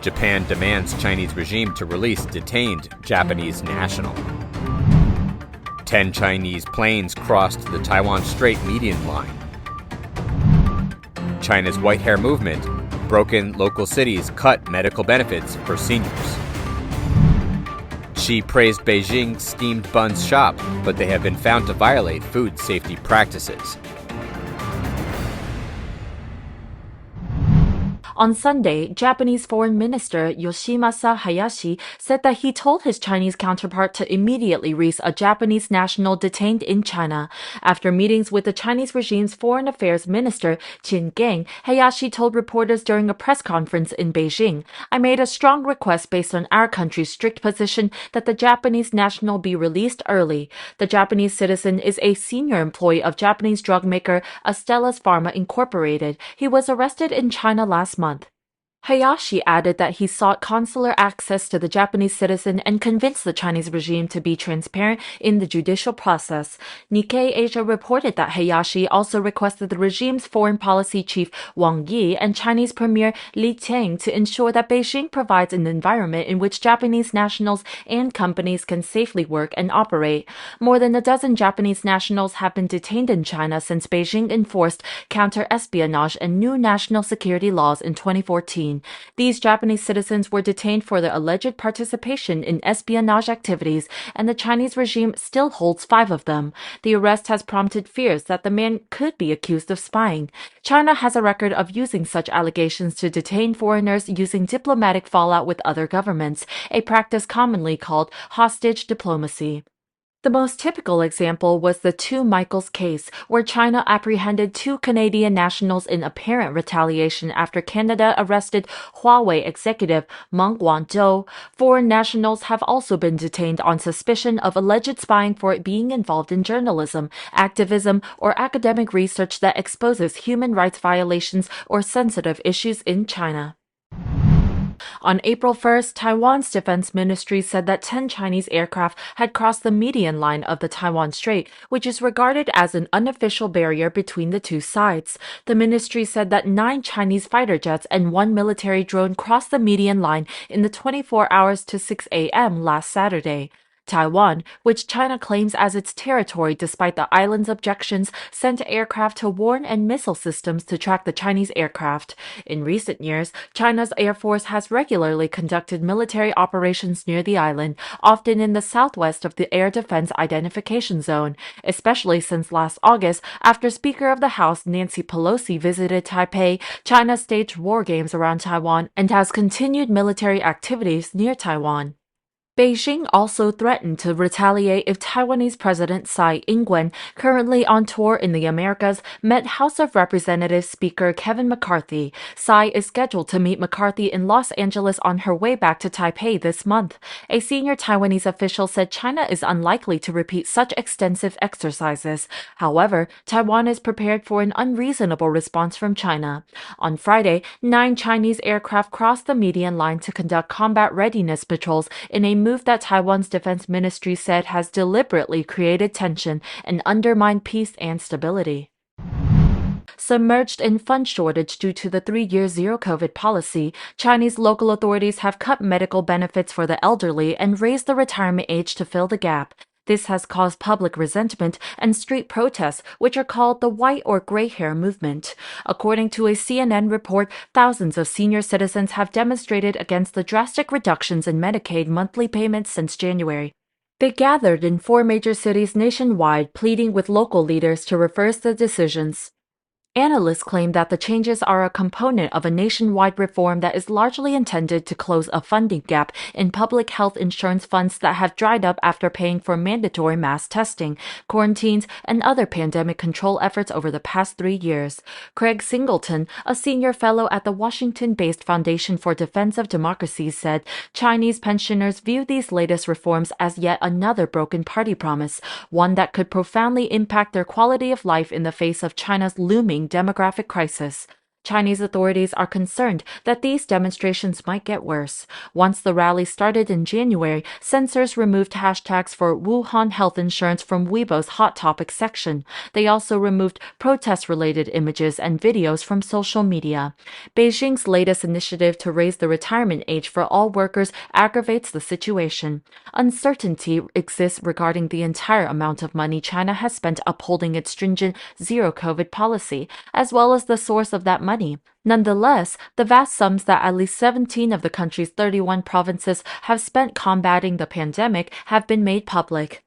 Japan demands Chinese regime to release detained Japanese national. 10 Chinese planes crossed the Taiwan Strait median line. China's white hair movement, broken local cities cut medical benefits for seniors. Xi praised Beijing's steamed buns shop, but they have been found to violate food safety practices. On Sunday, Japanese Foreign Minister Yoshimasa Hayashi said that he told his Chinese counterpart to immediately release a Japanese national detained in China. After meetings with the Chinese regime's Foreign Affairs Minister Qin Gang, Hayashi told reporters during a press conference in Beijing, "I made a strong request based on our country's strict position that the Japanese national be released early. The Japanese citizen is a senior employee of Japanese drug maker Astellas Pharma Incorporated. He was arrested in China last month." Hayashi added that he sought consular access to the Japanese citizen and convinced the Chinese regime to be transparent in the judicial process. Nikkei Asia reported that Hayashi also requested the regime's foreign policy chief Wang Yi and Chinese Premier Li Qiang to ensure that Beijing provides an environment in which Japanese nationals and companies can safely work and operate. More than a dozen Japanese nationals have been detained in China since Beijing enforced counter-espionage and new national security laws in 2014. These Japanese citizens were detained for their alleged participation in espionage activities, and the Chinese regime still holds 5 of them. The arrest has prompted fears that the man could be accused of spying. China has a record of using such allegations to detain foreigners using diplomatic fallout with other governments, a practice commonly called hostage diplomacy. The most typical example was the Two Michaels case, where China apprehended 2 Canadian nationals in apparent retaliation after Canada arrested Huawei executive Meng Wanzhou. Foreign nationals have also been detained on suspicion of alleged spying for being involved in journalism, activism, or academic research that exposes human rights violations or sensitive issues in China. On April 1st, Taiwan's defense ministry said that 10 Chinese aircraft had crossed the median line of the Taiwan Strait, which is regarded as an unofficial barrier between the two sides. The ministry said that 9 Chinese fighter jets and 1 military drone crossed the median line in the 24 hours to 6 a.m. last Saturday. Taiwan, which China claims as its territory despite the island's objections, sent aircraft to warn and missile systems to track the Chinese aircraft. In recent years, China's Air Force has regularly conducted military operations near the island, often in the southwest of the Air Defense Identification Zone, especially since last August, after Speaker of the House Nancy Pelosi visited Taipei. China staged war games around Taiwan and has continued military activities near Taiwan. Beijing also threatened to retaliate if Taiwanese President Tsai Ing-wen, currently on tour in the Americas, met House of Representatives Speaker Kevin McCarthy. Tsai is scheduled to meet McCarthy in Los Angeles on her way back to Taipei this month. A senior Taiwanese official said China is unlikely to repeat such extensive exercises. However, Taiwan is prepared for an unreasonable response from China. On Friday, 9 Chinese aircraft crossed the median line to conduct combat readiness patrols in a move that Taiwan's defense ministry said has deliberately created tension and undermined peace and stability. Submerged in fund shortage due to the 3-year zero-COVID policy, Chinese local authorities have cut medical benefits for the elderly and raised the retirement age to fill the gap. This has caused public resentment and street protests, which are called the white or gray hair movement. According to a CNN report, thousands of senior citizens have demonstrated against the drastic reductions in Medicaid monthly payments since January. They gathered in 4 major cities nationwide, pleading with local leaders to reverse the decisions. Analysts claim that the changes are a component of a nationwide reform that is largely intended to close a funding gap in public health insurance funds that have dried up after paying for mandatory mass testing, quarantines, and other pandemic control efforts over the past 3 years. Craig Singleton, a senior fellow at the Washington-based Foundation for Defense of Democracy, said Chinese pensioners view these latest reforms as yet another broken party promise, one that could profoundly impact their quality of life in the face of China's looming demographic crisis. Chinese authorities are concerned that these demonstrations might get worse. Once the rally started in January, censors removed hashtags for Wuhan health insurance from Weibo's Hot Topics section. They also removed protest-related images and videos from social media. Beijing's latest initiative to raise the retirement age for all workers aggravates the situation. Uncertainty exists regarding the entire amount of money China has spent upholding its stringent zero-COVID policy, as well as the source of that money. Nonetheless, the vast sums that at least 17 of the country's 31 provinces have spent combating the pandemic have been made public.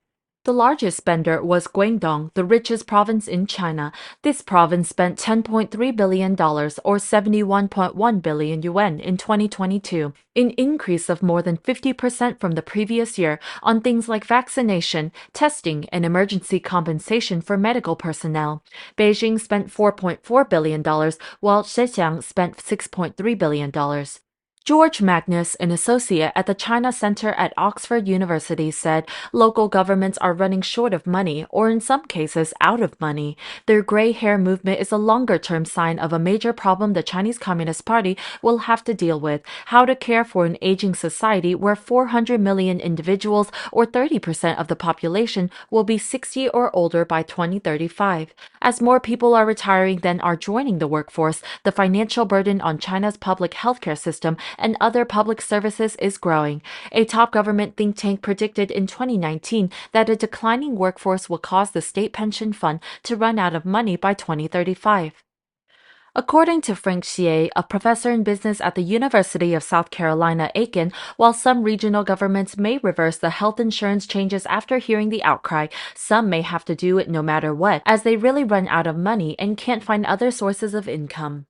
The largest spender was Guangdong, the richest province in China. This province spent $10.3 billion or 71.1 billion yuan in 2022, an increase of more than 50% from the previous year on things like vaccination, testing, and emergency compensation for medical personnel. Beijing spent $4.4 billion, while Zhejiang spent $6.3 billion. George Magnus, an associate at the China Center at Oxford University, said local governments are running short of money, or in some cases, out of money. Their gray hair movement is a longer-term sign of a major problem the Chinese Communist Party will have to deal with: how to care for an aging society where 400 million individuals, or 30% of the population, will be 60 or older by 2035. As more people are retiring than are joining the workforce, the financial burden on China's public healthcare system and other public services is growing. A top government think tank predicted in 2019 that a declining workforce will cause the state pension fund to run out of money by 2035. According to Frank Xie, a professor in business at the University of South Carolina, Aiken, while some regional governments may reverse the health insurance changes after hearing the outcry, some may have to do it no matter what, as they really run out of money and can't find other sources of income.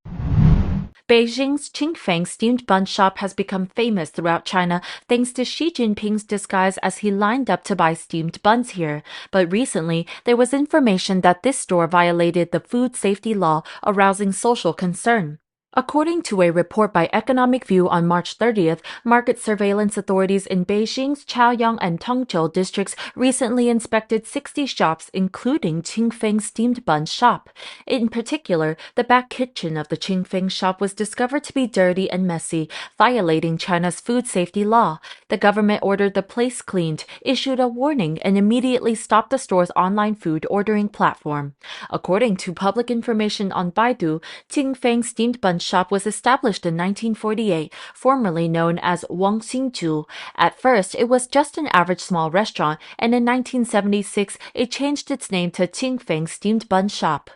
Beijing's Qingfeng steamed bun shop has become famous throughout China thanks to Xi Jinping's disguise as he lined up to buy steamed buns here. But recently, there was information that this store violated the food safety law, arousing social concern. According to a report by Economic View on March 30th, market surveillance authorities in Beijing's Chaoyang and Tongzhou districts recently inspected 60 shops, including Qingfeng steamed bun shop. In particular, the back kitchen of the Qingfeng shop was discovered to be dirty and messy, violating China's food safety law. The government ordered the place cleaned, issued a warning, and immediately stopped the store's online food ordering platform. According to public information on Baidu, Qingfeng steamed bun shop was established in 1948, formerly known as Wang Xingju. At first, it was just an average small restaurant, and in 1976, it changed its name to Qingfeng Steamed Bun Shop.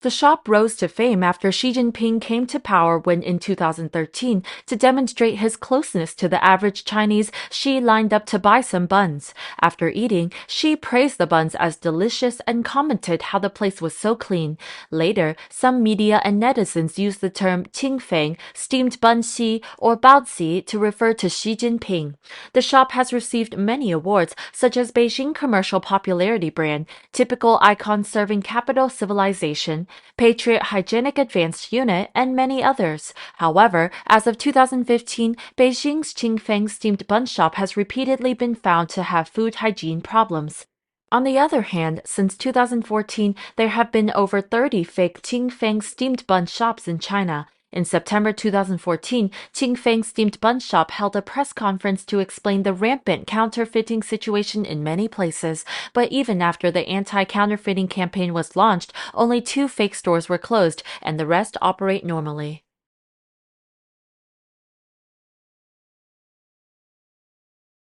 The shop rose to fame after Xi Jinping came to power when, in 2013, to demonstrate his closeness to the average Chinese, Xi lined up to buy some buns. After eating, Xi praised the buns as delicious and commented how the place was so clean. Later, some media and netizens used the term Qingfeng, steamed bun Xi, or Baozi to refer to Xi Jinping. The shop has received many awards, such as Beijing Commercial Popularity Brand, Typical Icon Serving Capital Civilization, Patriot Hygienic Advanced Unit, and many others. However, as of 2015, Beijing's Qingfeng steamed bun shop has repeatedly been found to have food hygiene problems. On the other hand, since 2014, there have been over 30 fake Qingfeng steamed bun shops in China. In September 2014, Qingfeng Steamed Bun Shop held a press conference to explain the rampant counterfeiting situation in many places. But even after the anti-counterfeiting campaign was launched, only 2 fake stores were closed, and the rest operate normally.